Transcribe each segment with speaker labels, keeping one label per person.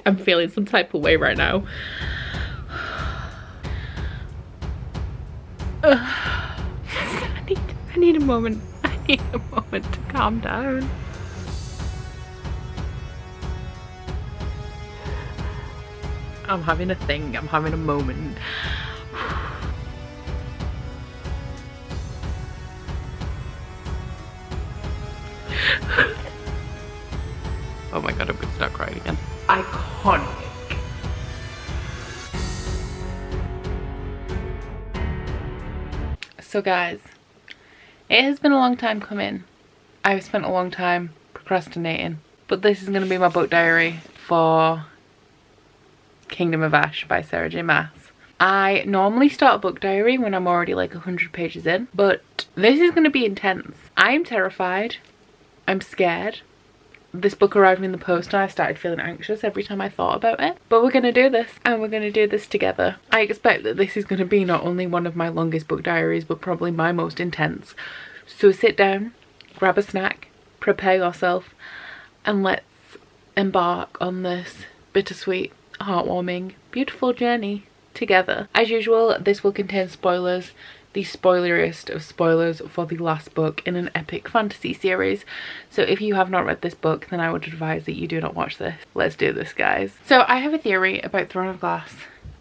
Speaker 1: I'm feeling some type of way right now. I need a moment. I need a moment to calm down. I'm having a thing. I'm having a moment. Oh my god, I'm gonna start crying again. Iconic. So guys, it has been a long time coming. I've spent a long time procrastinating, but this is gonna be my book diary for Kingdom of Ash by Sarah J Maas. I normally start a book diary when I'm already like 100 pages in, but this is gonna be intense. I'm terrified. I'm scared. This book arrived in the post and I started feeling anxious every time I thought about it. But we're gonna do this, and we're gonna do this together. I expect that this is gonna be not only one of my longest book diaries, but probably my most intense. So sit down, grab a snack, prepare yourself, and let's embark on this bittersweet, heartwarming, beautiful journey together. As usual, this will contain spoilers, the spoileriest of spoilers for the last book in an epic fantasy series. So if you have not read this book, then I would advise that you do not watch this. Let's do this, guys. So I have a theory about Throne of Glass,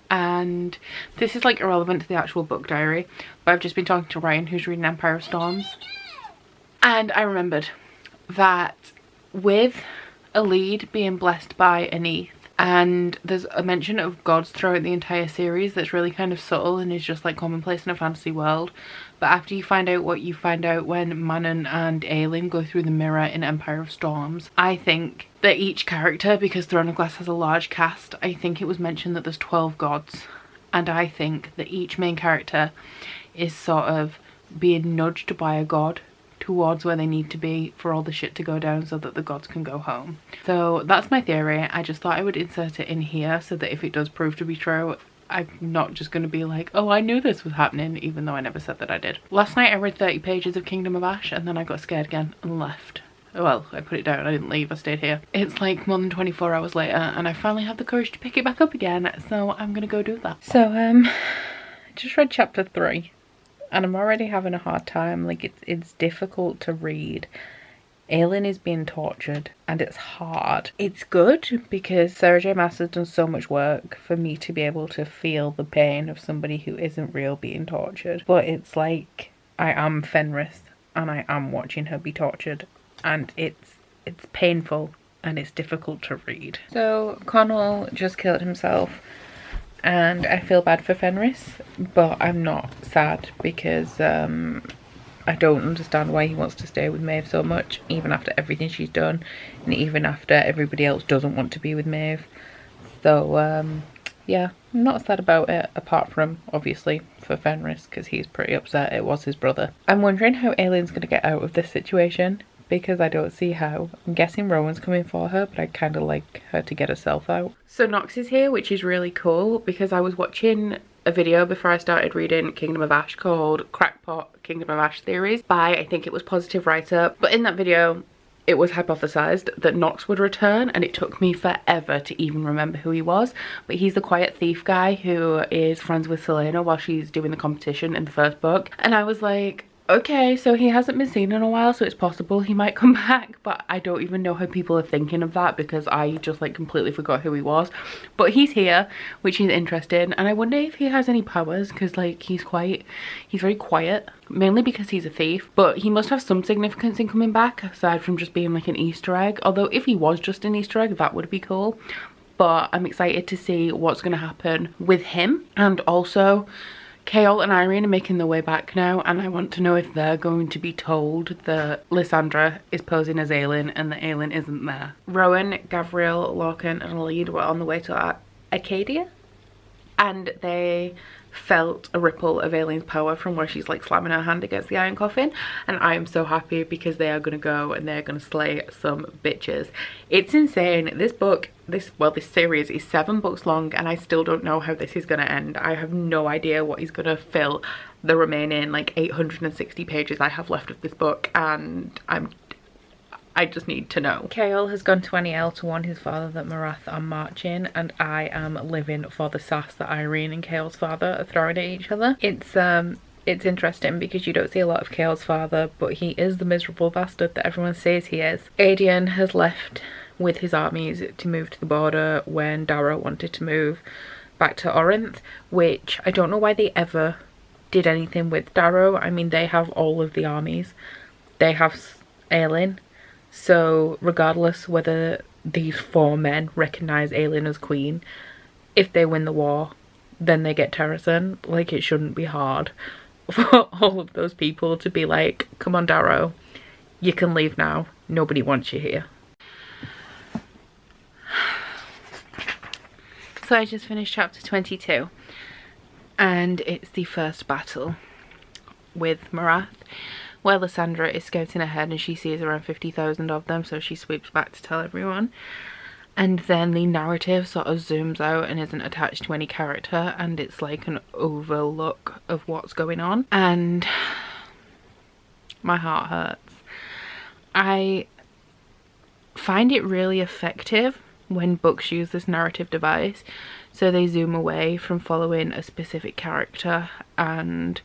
Speaker 1: and this is like irrelevant to the actual book diary, but I've just been talking to Ryan, who's reading Empire of Storms, and I remembered that with a lead being blessed by a Neath, and there's a mention of gods throughout the entire series that's really kind of subtle and is just like commonplace in a fantasy world, but after you find out what you find out when Manon and Aelin go through the mirror in Empire of Storms, I think that each character, because Throne of Glass has a large cast, I think it was mentioned that there's 12 gods, and I think that each main character is sort of being nudged by a god towards where they need to be for all the shit to go down so that the gods can go home. So that's my theory. I just thought I would insert it in here so that if it does prove to be true, I'm not just going to be like, oh, I knew this was happening, even though I never said that I did. Last night I read 30 pages of Kingdom of Ash and then I got scared again and left. Well, I put it down, I didn't leave, I stayed here. It's like more than 24 hours later and I finally have the courage to pick it back up again, so I'm gonna go do that. So I just read chapter 3. And I'm already having a hard time. Like, it's difficult to read. Aelin is being tortured and it's hard. It's good because Sarah J Maas has done so much work for me to be able to feel the pain of somebody who isn't real being tortured. But it's like I am Fenris and I am watching her be tortured, and it's painful and it's difficult to read. So Connell just killed himself. And I feel bad for Fenris, but I'm not sad because I don't understand why he wants to stay with Maeve so much, even after everything she's done, and even after everybody else doesn't want to be with Maeve. So yeah, I'm not sad about it, apart from obviously for Fenris, because he's pretty upset. It was his brother. I'm wondering how Aelin's going to get out of this situation, because I don't see how. I'm guessing Rowan's coming for her, but I'd kind of like her to get herself out. So Nox is here, which is really cool because I was watching a video before I started reading Kingdom of Ash called Crackpot Kingdom of Ash Theories by, I think it was Positive Writer. But in that video, it was hypothesized that Nox would return, and it took me forever to even remember who he was. But he's the quiet thief guy who is friends with Selena while she's doing the competition in the first book. And I was like, okay, so he hasn't been seen in a while, so it's possible he might come back, but I don't even know how people are thinking of that because I just like completely forgot who he was. But he's here, which is interesting, and I wonder if he has any powers, because like he's very quiet, mainly because he's a thief, but he must have some significance in coming back aside from just being like an Easter egg. Although if he was just an Easter egg, that would be cool. But I'm excited to see what's going to happen with him. And also Chaol and Irene are making their way back now, and I want to know if they're going to be told that Lysandra is posing as Aelin and that Aelin isn't there. Rowan, Gavriel, Lorcan and Alid were on the way to Arcadia, and they felt a ripple of Aelin's power from where she's like slamming her hand against the iron coffin, and I am so happy because they are going to go and they're going to slay some bitches. It's insane. This book, this series is 7 books long, and I still don't know how this is going to end. I have no idea what is going to fill the remaining like 860 pages I have left of this book, and I just need to know. Chaol has gone to Aniel to warn his father that Marath are marching, and I am living for the sass that Irene and Chaol's father are throwing at each other. It's interesting because you don't see a lot of Chaol's father, but he is the miserable bastard that everyone says he is. Adrian has left with his armies to move to the border when Darrow wanted to move back to Orinth, which I don't know why they ever did anything with Darrow. I mean, they have all of the armies. They have Aelin, so regardless whether these 4 men recognise Aelin as queen, if they win the war, then they get Terrasen. Like, it shouldn't be hard for all of those people to be like, come on Darrow, you can leave now, nobody wants you here. So I just finished chapter 22, and it's the first battle with Marath, where Lysandra is scouting ahead and she sees around 50,000 of them, so she sweeps back to tell everyone. And then the narrative sort of zooms out and isn't attached to any character, and it's like an overlook of what's going on, and my heart hurts. I find it really effective when books use this narrative device, so they zoom away from following a specific character and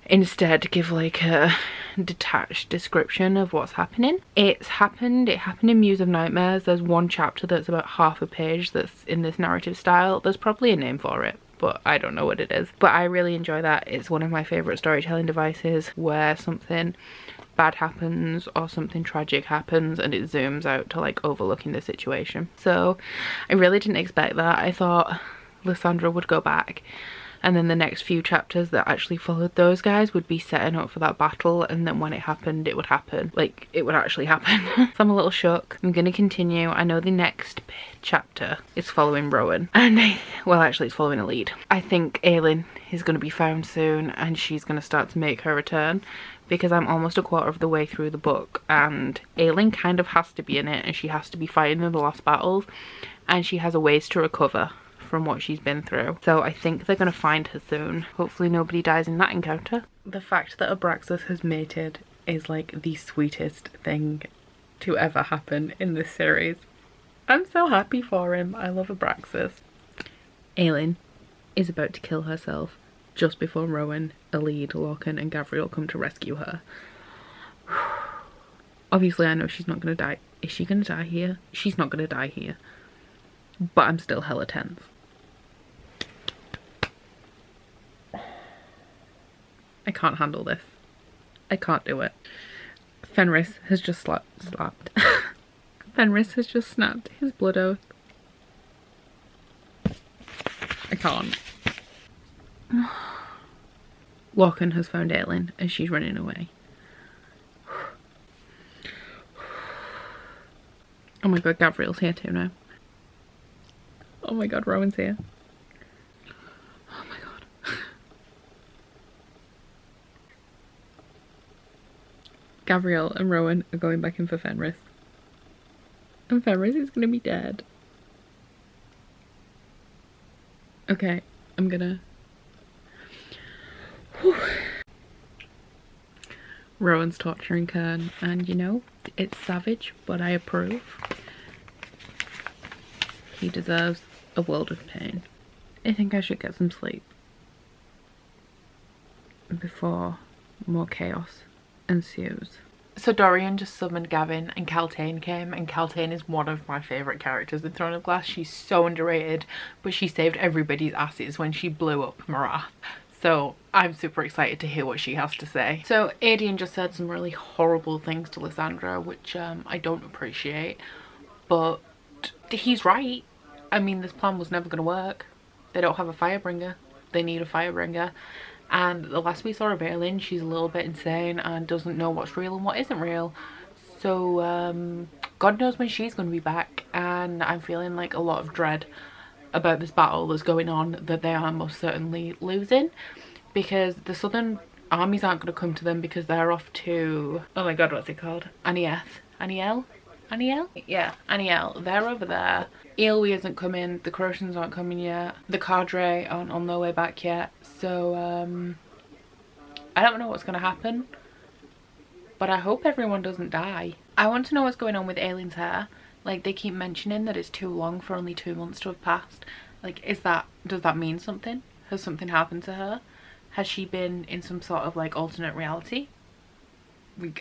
Speaker 1: instead give like a detached description of what's happening. It happened in Muse of Nightmares. There's one chapter that's about half a page that's in this narrative style. There's probably a name for it, but I don't know what it is. But I really enjoy that. It's one of my favourite storytelling devices, where something bad happens or something tragic happens and it zooms out to like overlooking the situation. So I really didn't expect that. I thought Lysandra would go back, and then the next few chapters that actually followed those guys would be setting up for that battle, and then when it happened, it would happen. Like, it would actually happen. So I'm a little shook. I'm gonna continue. I know the next chapter is following Rowan, and well, actually it's following a lead. I think Aelin is gonna be found soon, and she's gonna start to make her return, because I'm almost a quarter of the way through the book, and Aelin kind of has to be in it, and she has to be fighting in the lost battles, and she has a ways to recover from what she's been through. So I think they're going to find her soon. Hopefully nobody dies in that encounter. The fact that Abraxas has mated is like the sweetest thing to ever happen in this series. I'm so happy for him. I love Abraxas. Aelin is about to kill herself just before Rowan, Elide, Lorcan and Gavriel come to rescue her. Obviously I know she's not going to die. Is she going to die here? She's not going to die here. But I'm still hella tense. I can't handle this. I can't do it. Fenris has just slapped. Fenris has just snapped his blood oath. I can't. Lorcan has found Aelin and she's running away. Oh my god, Gavriel's here too now. Oh my god, Rowan's here. Oh my god. Gavriel and Rowan are going back in for Fenris. And Fenris is gonna be dead. Okay, I'm gonna... Whew. Rowan's torturing Kern, and you know, it's savage, but I approve. He deserves a world of pain. I think I should get some sleep before more chaos ensues. So Dorian just summoned Gavin and Kaltain came, and Kaltain is one of my favourite characters in Throne of Glass. She's so underrated, but she saved everybody's asses when she blew up Marath. So I'm super excited to hear what she has to say. So Aedion just said some really horrible things to Lysandra, which I don't appreciate, but he's right. I mean, this plan was never going to work. They don't have a Firebringer. They need a Firebringer. And the last we saw of Aelin, she's a little bit insane and doesn't know what's real and what isn't real. So God knows when she's going to be back, and I'm feeling like a lot of dread about this battle that's going on that they are most certainly losing, because the southern armies aren't going to come to them because they're off to, oh my god, what's it called? Aniel? Yeah, Aniel. They're over there. Aelwi isn't coming, the Croatians aren't coming yet, the cadre aren't on their way back yet, so I don't know what's going to happen, but I hope everyone doesn't die. I want to know what's going on with Aileen's hair. Like, they keep mentioning that it's too long for only 2 months to have passed. Like, does that mean something? Has something happened to her? Has she been in some sort of like alternate reality?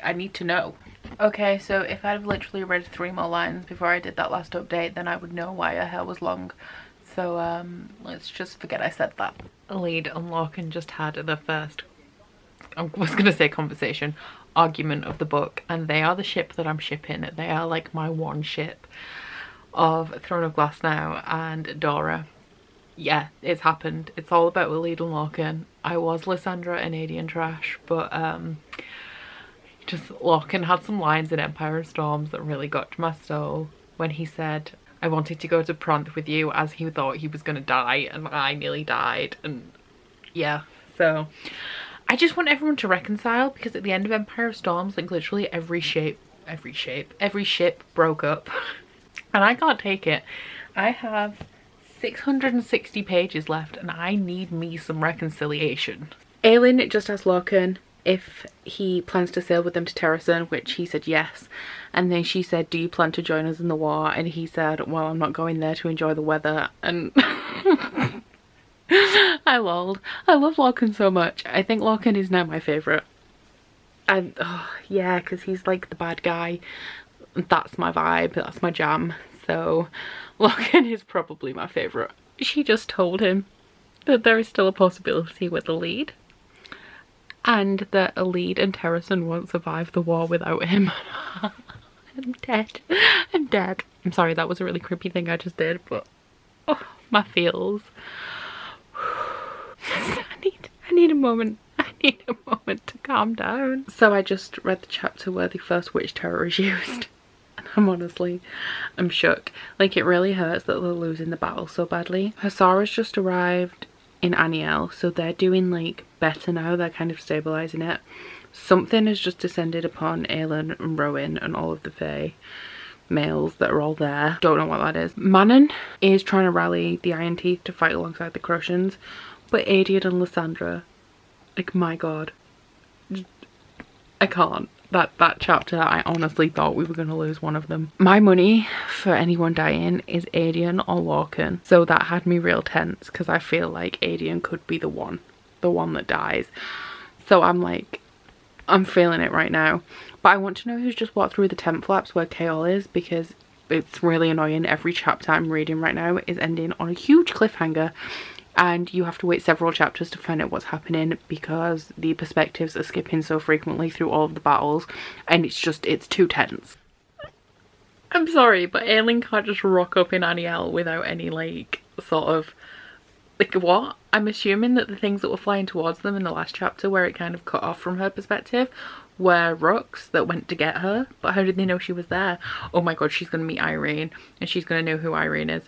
Speaker 1: I need to know. Okay, so if I'd have literally read 3 more lines before I did that last update, then I would know why her hair was long. So let's just forget I said that. Lead and Lorcan just had the first, I was gonna say conversation, argument of the book, and they are the ship that I'm shipping. They are like my one ship of Throne of Glass now and Dora. Yeah, it's happened. It's all about Lead and Lorcan. I was Lysandra and Adian trash, but just Lorcan had some lines in Empire of Storms that really got to my soul when he said, I wanted to go to Pronth with you as he thought he was gonna die, and I nearly died. And yeah, so I just want everyone to reconcile, because at the end of Empire of Storms, like literally every ship broke up and I can't take it. I have 660 pages left and I need me some reconciliation. Aelin just asked Lorcan if he plans to sail with them to Terrasen, which he said yes. And then she said, do you plan to join us in the war? And he said, well, I'm not going there to enjoy the weather. And I lolled. I love Lorcan so much. I think Lorcan is now my favourite. And oh yeah, because he's like the bad guy. That's my vibe, that's my jam. So Lorcan is probably my favourite. She just told him that there is still a possibility with the lead, and that a lead and Terrasen won't survive the war without him. I'm dead. I'm dead. I'm sorry, that was a really creepy thing I just did, but oh, my feels. I need a moment. I need a moment to calm down. So I just read the chapter where the first witch terror is used. And I'm shook. Like, it really hurts that they're losing the battle so badly. Hasara's just arrived in Aniel, so they're doing like better now. They're kind of stabilizing it. Something has just descended upon Aelin and Rowan and all of the Fae males that are all there. Don't know what that is. Manon is trying to rally the Iron Teeth to fight alongside the Crushans, but Adian and Lysandra, like, my god, I can't. That chapter, I honestly thought we were going to lose one of them. My money for anyone dying is Adian or Lorcan, so that had me real tense, because I feel like Adian could be the one that dies. So I'm like, I'm feeling it right now. But I want to know who's just walked through the tent flaps where Kaol is, because it's really annoying. Every chapter I'm reading right now is ending on a huge cliffhanger, and you have to wait several chapters to find out what's happening, because the perspectives are skipping so frequently through all of the battles, and it's too tense. I'm sorry, but Aelin can't just rock up in Aniel without any like sort of like, what? I'm assuming that the things that were flying towards them in the last chapter, where it kind of cut off from her perspective, were rooks that went to get her. But how did they know she was there? Oh my god, she's gonna meet Irene, and she's gonna know who Irene is.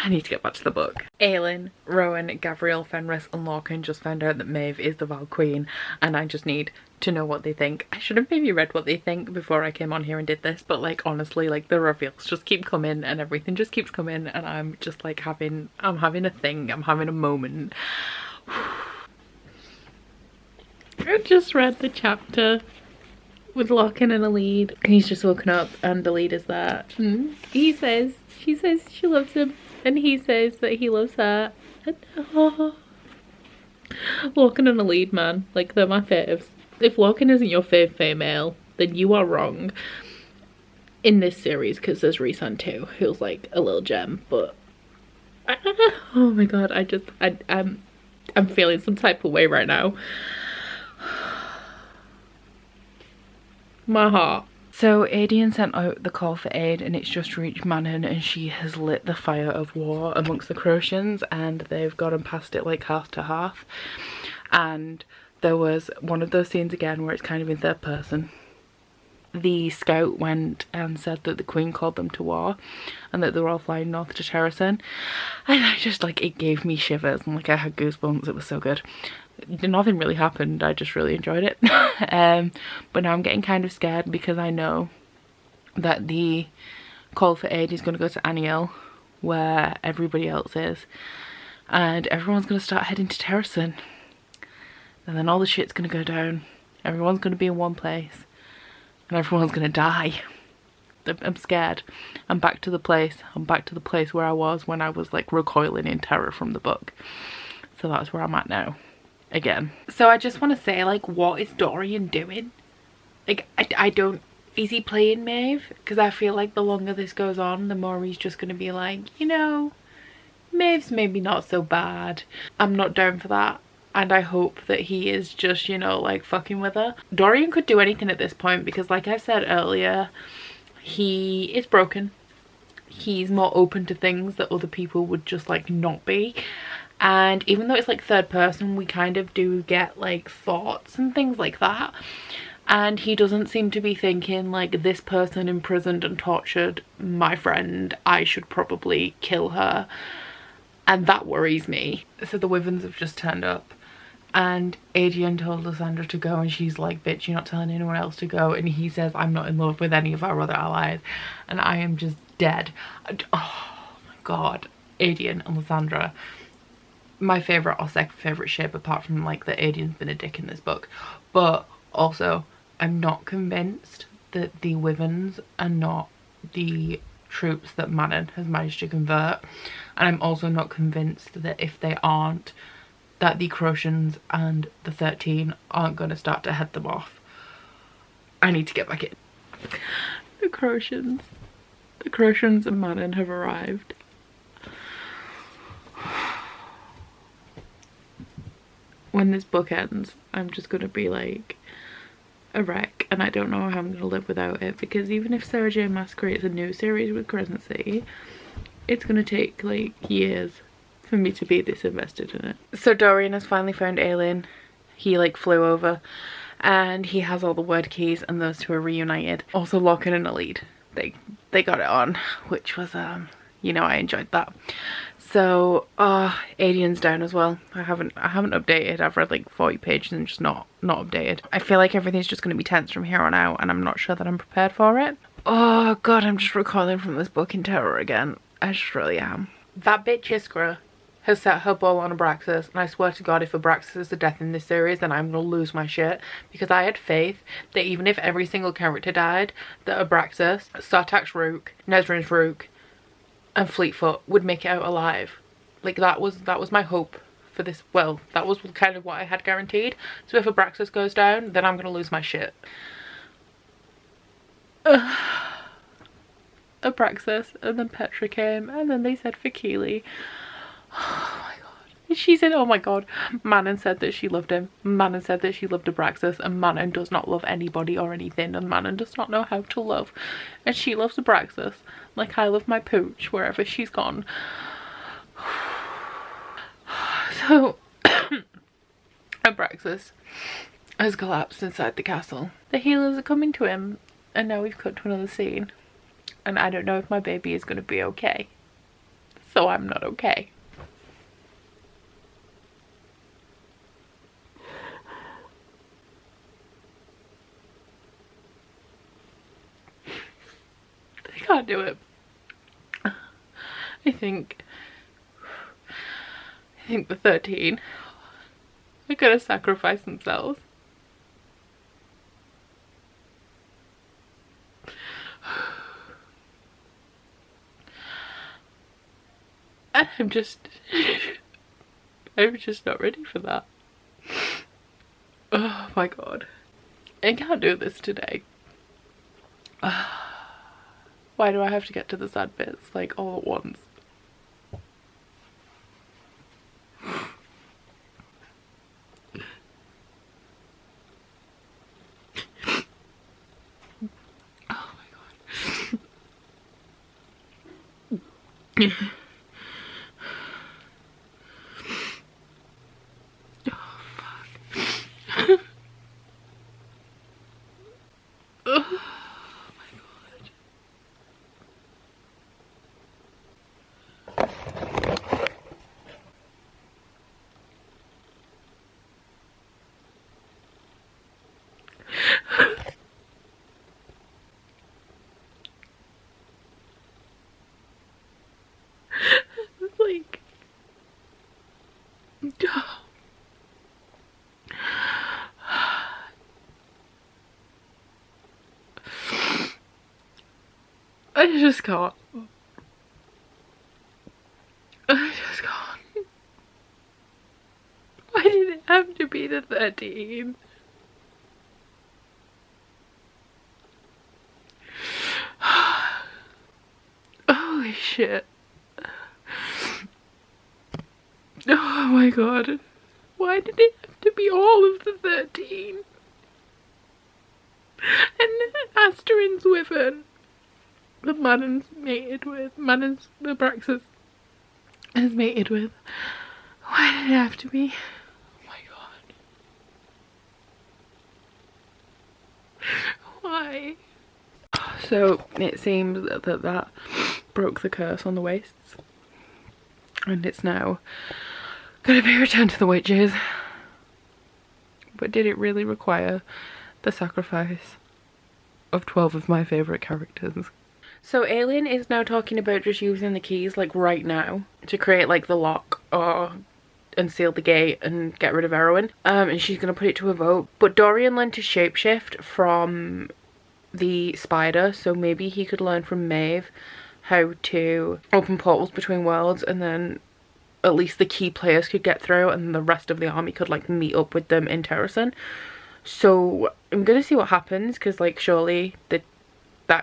Speaker 1: I need to get back to the book. Aelin, Rowan, Gavriel, Fenris and Lorcan just found out that Maeve is the Val Queen, and I just need to know what they think. I should have maybe read what they think before I came on here and did this, but like, honestly, like, the reveals just keep coming and everything just keeps coming, and I'm just like I'm having a thing, I'm having a moment. I just read the chapter with Lorcan and a lead. He's just woken up and the lead is there. She says she loves him, and he says that he loves her. And, oh. Lorcan and a lead, man, like, they're my faves. If Lorcan isn't your fave female, then you are wrong in this series, because there's Rhysand too, who's like a little gem. But oh my god, I'm feeling some type of way right now. My heart. So Adian sent out the call for aid, and it's just reached Manon, and she has lit the fire of war amongst the Crocians, and they've gotten past it like half to half. And there was one of those scenes again where it's kind of in third person. The scout went and said that the Queen called them to war, and that they were all flying north to Terrasen, and I just, like, it gave me shivers, and like I had goosebumps. It was so good. Nothing really happened, I just really enjoyed it. But now I'm getting kind of scared, because I know that the call for aid is going to go to Aniel, where everybody else is, and everyone's going to start heading to Terrasen, and then all the shit's going to go down. Everyone's going to be in one place, and everyone's gonna die. I'm scared. I'm back to the place. I'm back to the place where I was when I was like recoiling in terror from the book. So that's where I'm at now. Again. So I just want to say, like, what is Dorian doing? Like, I don't... Is he playing Maeve? Because I feel like the longer this goes on, the more he's just going to be like, you know, Maeve's maybe not so bad. I'm not down for that. And I hope that he is just, you know, like, fucking with her. Dorian could do anything at this point because, like I said earlier, he is broken. He's more open to things that other people would just, like, not be. And even though it's like third person, we kind of do get like thoughts and things like that, and he doesn't seem to be thinking like, this person imprisoned and tortured my friend, I should probably kill her, and that worries me. So the Wyverns have just turned up and Adrian told Lysandra to go, and she's like, bitch, you're not telling anyone else to go. And he says, I'm not in love with any of our other allies, and I am just dead. Oh my god. Adrian and Lysandra, my favourite or second favourite ship, apart from like that Adrian's been a dick in this book. But also, I'm not convinced that the Wyverns are not the troops that Manon has managed to convert, and I'm also not convinced that if they aren't, that the Crocians and the 13 aren't going to start to head them off. I need to get back in. The Crocians and Manon have arrived. When this book ends, I'm just gonna be like a wreck, and I don't know how I'm gonna live without it, because even if Sarah J Maas creates a new series with Crescent City, it's gonna take like years for me to be this invested in it. So Dorian has finally found Aelin. He like flew over and he has all the word keys, and those two are reunited. Also Locke and Elide, they got it on, which was you know, I enjoyed that. So Adrian's down as well. I haven't updated. I've read like 40 pages and just not updated. I feel like everything's just going to be tense from here on out, and I'm not sure that I'm prepared for it. Oh god, I'm just recoiling from this book in terror again. I just really am. That bitch Iskra has set her ball on Abraxas, and I swear to god, if Abraxas is the death in this series, then I'm gonna lose my shit, because I had faith that even if every single character died, that Abraxas, Sartak's Rook, Nezrin's Rook, and Fleetfoot would make it out alive. Like that was my hope for this. Well, that was kind of what I had guaranteed. So if Abraxas goes down, then I'm gonna lose my shit. Abraxas, and then Petra came, and then they said for Keely. Oh my god. She said, oh my god, Manon said that she loved him. Manon said that she loved Abraxas, and Manon does not love anybody or anything, and Manon does not know how to love. And she loves Abraxas like I love my pooch wherever she's gone. So Abraxas has collapsed inside the castle. The healers are coming to him, and now we've cut to another scene. And I don't know if my baby is going to be okay. So I'm not okay. I can't do it. I think the 13 are gonna sacrifice themselves. And I'm just not ready for that. Oh my god. I can't do this today. Why do I have to get to the sad bits like all at once? Oh my god. Oh fuck. Oh. I just can't. I just can't. Why did it have to be the 13? Holy shit. Oh my god. Why did it have to be all of the 13? And Asterin's Wyvern, the Mannon's mated with, Mannon's the Braxis is mated with. Why did it have to be? Oh my god. Why? So it seems that broke the curse on the wastes, and it's now gonna be returned to the witches. But did it really require the sacrifice of 12 of my favourite characters? So Aileen is now talking about just using the keys like right now to create like the lock and seal the gate and get rid of Erwin. And she's gonna put it to a vote. But Dorian learned to shapeshift from the spider, so maybe he could learn from Maeve how to open portals between worlds, and then at least the key players could get through and the rest of the army could like meet up with them in Terrasen. So I'm gonna see what happens, because like surely that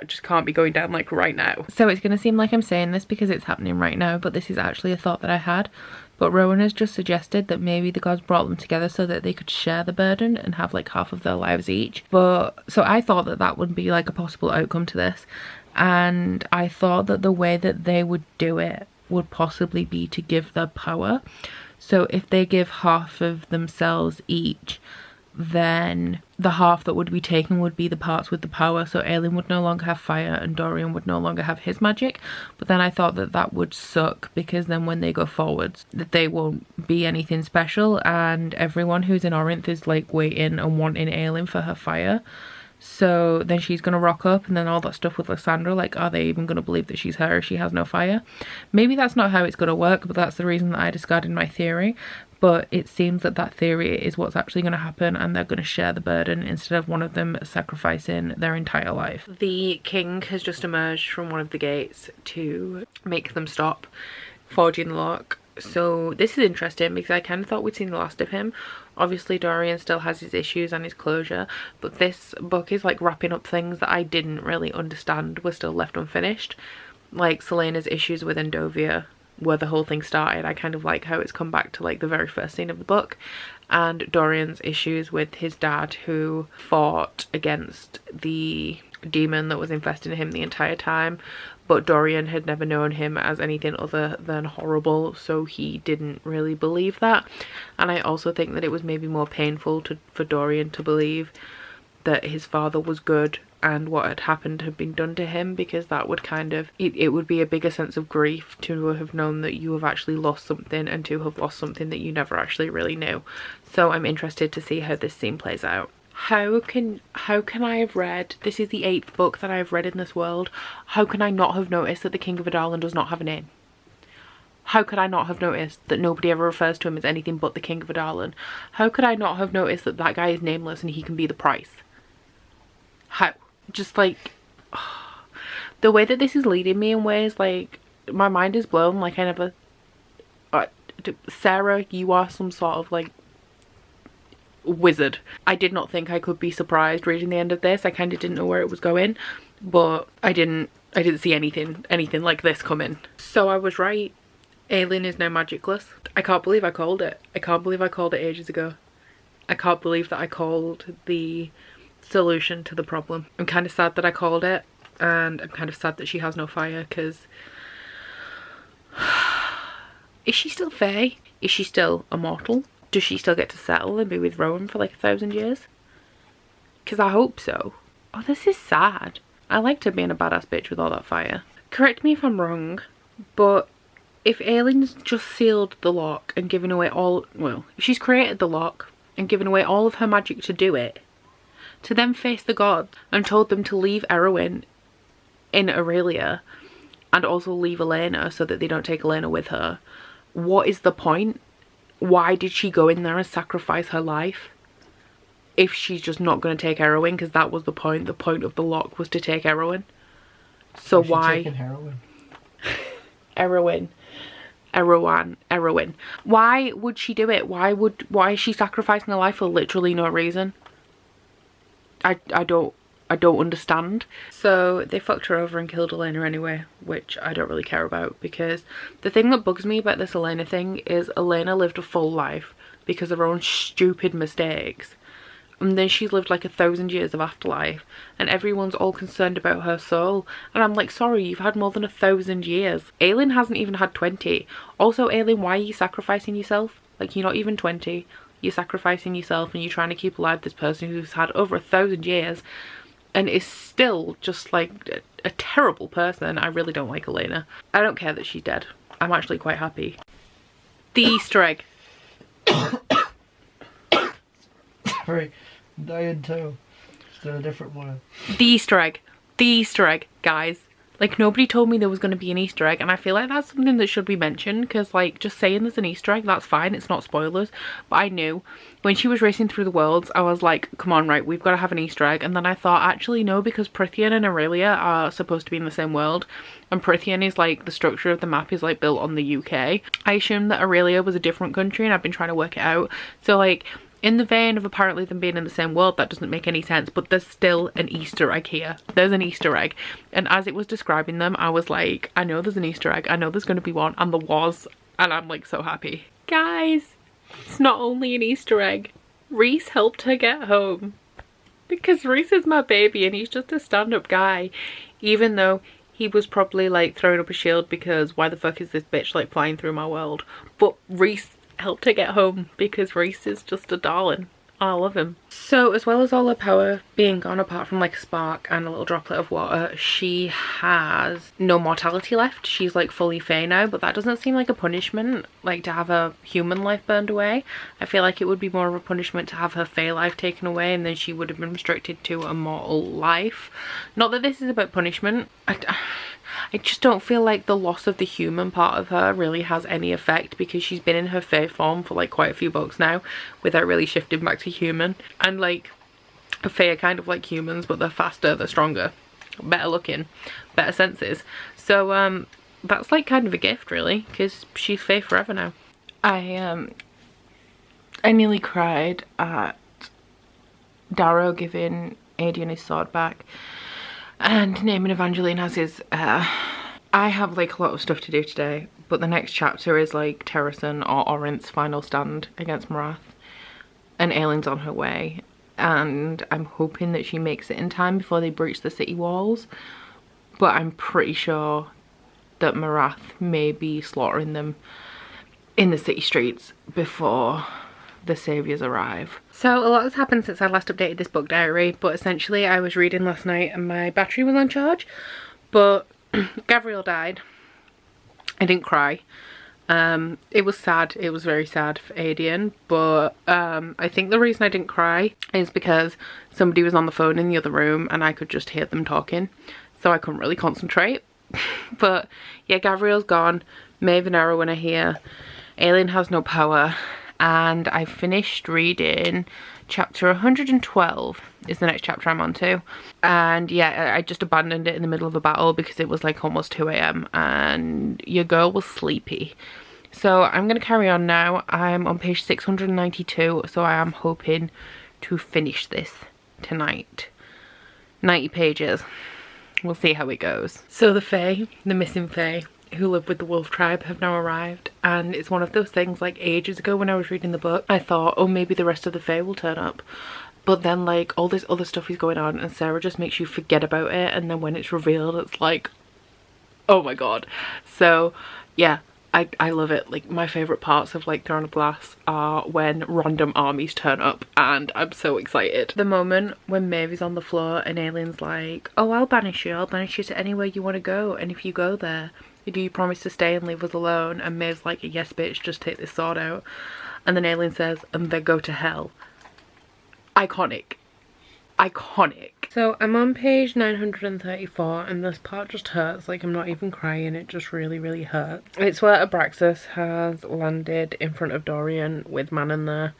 Speaker 1: just can't be going down like right now. So it's gonna seem like I'm saying this because it's happening right now, but this is actually a thought that I had. But Rowan has just suggested that maybe the gods brought them together so that they could share the burden and have like half of their lives each. But so I thought that that would be like a possible outcome to this, and I thought that the way that they would do it would possibly be to give their power. So if they give half of themselves each, then the half that would be taken would be the parts with the power. So Aileen would no longer have fire and Dorian would no longer have his magic. But then I thought that that would suck, because then when they go forwards that they won't be anything special, and everyone who's in Orinth is like waiting and wanting Aileen for her fire. So then she's gonna rock up, and then all that stuff with Lysandra, like are they even gonna believe that she's her if she has no fire? Maybe that's not how it's gonna work, but that's the reason that I discarded my theory. But it seems that that theory is what's actually going to happen, and they're going to share the burden instead of one of them sacrificing their entire life. The king has just emerged from one of the gates to make them stop forging the lock. So this is interesting because I kind of thought we'd seen the last of him. Obviously Dorian still has his issues and his closure, but this book is like wrapping up things that I didn't really understand were still left unfinished. Like Selena's issues with Endovia, where the whole thing started. I kind of like how it's come back to like the very first scene of the book. And Dorian's issues with his dad, who fought against the demon that was infesting him the entire time, but Dorian had never known him as anything other than horrible, so he didn't really believe that. And I also think that it was maybe more painful for Dorian to believe that his father was good and what had happened had been done to him, because that would kind of, it would be a bigger sense of grief to have known that you have actually lost something, and to have lost something that you never actually really knew. So I'm interested to see how this scene plays out. How can I have read, this is the 8th book that I've read in this world, how can I not have noticed that the King of Adalin does not have a name? How could I not have noticed that nobody ever refers to him as anything but the King of Adalin? How could I not have noticed that that guy is nameless and he can be the price? How? Just like, the way that this is leading me in ways, like, my mind is blown. Like, I never, Sarah, you are some sort of like wizard. I did not think I could be surprised reading the end of this. I kind of didn't know where it was going, but I didn't see anything like this coming. So I was right. Aileen is now magicless. I can't believe I called it. I can't believe I called it ages ago. I can't believe that I called the solution to the problem. I'm kind of sad that I called it, and I'm kind of sad that she has no fire, because is she still fae? Is she still immortal? Does she still get to settle and be with Rowan for like 1,000 years? Because I hope so. Oh, this is sad. I liked her being a badass bitch with all that fire. Correct me if I'm wrong, but if Aileen's just sealed the lock and given away all, well, if she's created the lock and given away all of her magic to do it, to then face the gods and told them to leave Erwin in Aurelia and also leave Elena so that they don't take Elena with her, what is the point? Why did she go in there and sacrifice her life if she's just not going to take Erwin? Because that was the point. The point of the lock was to take Erwin. So
Speaker 2: Is she
Speaker 1: why?
Speaker 2: taking heroin?
Speaker 1: Heroin. Why would she do it? Why is she sacrificing her life for literally no reason? I don't understand. So they fucked her over and killed Elena anyway, which I don't really care about, because the thing that bugs me about this Elena thing is Elena lived a full life because of her own stupid mistakes. And then she's lived like 1,000 years of afterlife, and everyone's all concerned about her soul. And I'm like, sorry, you've had more than 1,000 years. Aelin hasn't even had 20. Also, Aelin, why are you sacrificing yourself? Like, you're not even 20. You're sacrificing yourself and you're trying to keep alive this person who's had over 1,000 years and is still just like a terrible person. I really don't like Elena. I don't care that she's dead. I'm actually quite happy. The Easter egg.
Speaker 2: Sorry, I'm dying too. Still a different one.
Speaker 1: The Easter egg. The Easter egg, guys. Like, nobody told me there was going to be an Easter egg, and I feel like that's something that should be mentioned, because, like, just saying there's an Easter egg, that's fine, it's not spoilers. But I knew when she was racing through the worlds, I was like, come on, right, we've got to have an Easter egg. And then I thought, actually, no, because Prithian and Aurelia are supposed to be in the same world, and Prithian is, like, the structure of the map is, like, built on the UK. I assumed that Aurelia was a different country, and I've been trying to work it out. So, like, in the vein of apparently them being in the same world, that doesn't make any sense, but there's still an Easter egg here. There's an Easter egg. And as it was describing them, I was like, I know there's an Easter egg. I know there's going to be one. And there was. And I'm like so happy. Guys, it's not only an Easter egg. Rhys helped her get home. Because Rhys is my baby and he's just a stand-up guy. Even though he was probably like throwing up a shield because why the fuck is this bitch like flying through my world? But Rhys helped her get home because Rhys is just a darling. I love him. So as well as all her power being gone, apart from like a spark and a little droplet of water, she has no mortality left. She's like fully Fae now, but that doesn't seem like a punishment, like to have her human life burned away. I feel like it would be more of a punishment to have her Fae life taken away, and then she would have been restricted to a mortal life. Not that this is about punishment. I just don't feel like the loss of the human part of her really has any effect, because she's been in her Fae form for like quite a few books now without really shifting back to human. And like, Fae are kind of like humans, but they're faster, they're stronger, better looking, better senses. So that's like kind of a gift really, because she's Fae forever now. I nearly cried at Darrow giving Adian his sword back and naming Evangeline as his heir. I have like a lot of stuff to do today, but the next chapter is like Terrasen or Orynth's final stand against Marath, and Aelin's on her way, and I'm hoping that she makes it in time before they breach the city walls, but I'm pretty sure that Marath may be slaughtering them in the city streets before the saviours arrive. So a lot has happened since I last updated this book diary, but essentially I was reading last night and my battery was on charge, but Gabriel died. I didn't cry. It was sad. It was very sad for Adian, but I think the reason I didn't cry is because somebody was on the phone in the other room and I could just hear them talking, so I couldn't really concentrate. But yeah, Gabriel's gone. Maeve and Erwin are here. Aelin has no power. And I finished reading chapter 112 is the next chapter I'm on to. And yeah, I just abandoned it in the middle of a battle because it was like almost 2 AM and your girl was sleepy. So I'm going to carry on now. I'm on page 692, so I am hoping to finish this tonight. 90 pages. We'll see how it goes. So the Fae, the missing Fae, who live with the wolf tribe, have now arrived, and it's one of those things, like ages ago when I was reading the book I thought, oh, maybe the rest of the Fae will turn up, but then like all this other stuff is going on and Sarah just makes you forget about it, and then when it's revealed it's like, oh my god. So yeah, I love it. Like my favourite parts of like Throne of Glass are when random armies turn up, and I'm so excited. The moment when Maeve is on the floor and Aelin's like, oh, I'll banish you to anywhere you want to go, and if you go there, do you promise to stay and leave us alone? And Maeve's like, yes bitch, just take this sword out. And then Aelin says, and then go to hell. Iconic. Iconic. So I'm on page 934 and this part just hurts. Like I'm not even crying, it just really hurts. It's where Abraxas has landed in front of Dorian with Manon there.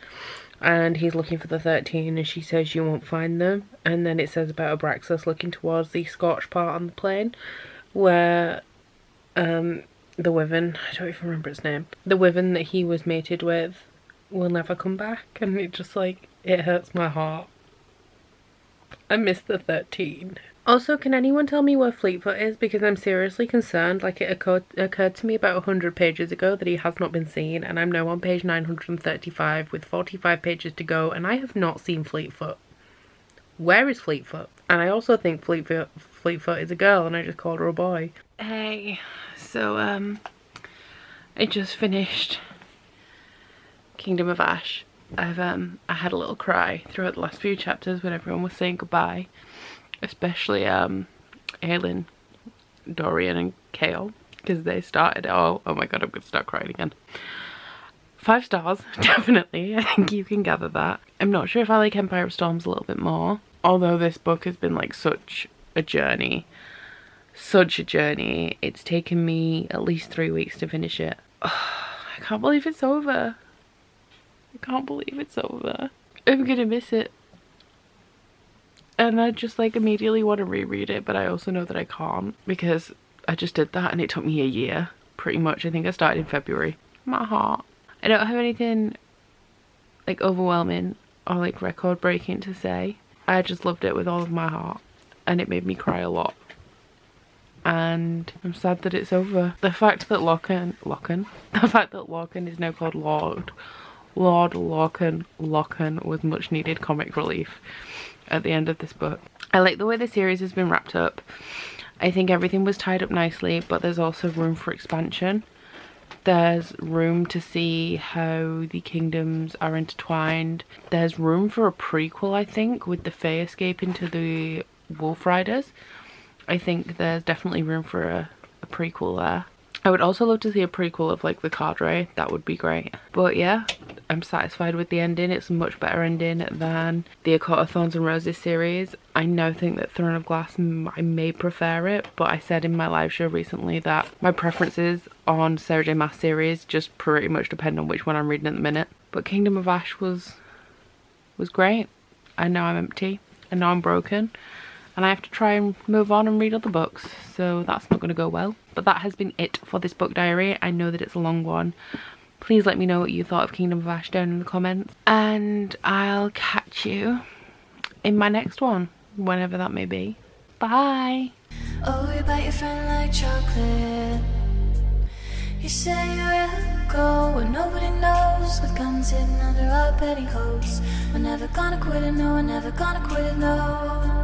Speaker 1: and he's looking for the 13 and she says you won't find them, and then it says about Abraxas looking towards the scorched part on the plane where the wyvern, I don't even remember its name, the wyvern that he was mated with will never come back, and it just like, it hurts my heart. I miss the 13. Also, can anyone tell me where Fleetfoot is, because I'm seriously concerned. Like, it occurred to me about 100 pages ago that he has not been seen, and I'm now on page 935 with 45 pages to go, and I have not seen Fleetfoot. Where is Fleetfoot? And I also think Fleetfoot is a girl, and I just called her a boy. Hey, so I just finished Kingdom of Ash. I had a little cry throughout the last few chapters when everyone was saying goodbye, especially Aelin, Dorian and Kale, because they started, oh my god, I'm gonna start crying again. 5 stars, definitely. I think you can gather that. I'm not sure if I like Empire of Storms a little bit more, although this book has been like such a journey. Such a journey. It's taken me at least 3 weeks to finish it. Oh, I can't believe it's over. I can't believe it's over. I'm gonna miss it. And I just like immediately want to reread it, but I also know that I can't because I just did that and it took me a year, pretty much. I think I started in February. My heart. I don't have anything like overwhelming or like record breaking to say. I just loved it with all of my heart and it made me cry a lot. And I'm sad that it's over. The fact that Lorcan is now called Lord Lorcan was much needed comic relief at the end of this book. I like the way the series has been wrapped up. I think everything was tied up nicely, but there's also room for expansion. There's room to see how the kingdoms are intertwined. There's room for a prequel, I think, with the Fae escape into the Wolf Riders. I think there's definitely room for a prequel there. I would also love to see a prequel of like the Cadre. That would be great. But yeah, I'm satisfied with the ending. It's a much better ending than the A Court of Thorns and Roses series. I now think that Throne of Glass, I may prefer it, but I said in my live show recently that my preferences on Sarah J Maas series just pretty much depend on which one I'm reading at the minute. But Kingdom of Ash was great. And now I'm empty. And now I'm broken. And I have to try and move on and read other books, so that's not going to go well. But that has been it for this book diary. I know that it's a long one. Please let me know what you thought of Kingdom of Ash down in the comments. And I'll catch you in my next one, whenever that may be. Bye!
Speaker 3: Oh, you bite your friend like chocolate. You say you will go where nobody knows, with guns hidden under our petticoats. We're never gonna quit it, no, we're never gonna quit it, no.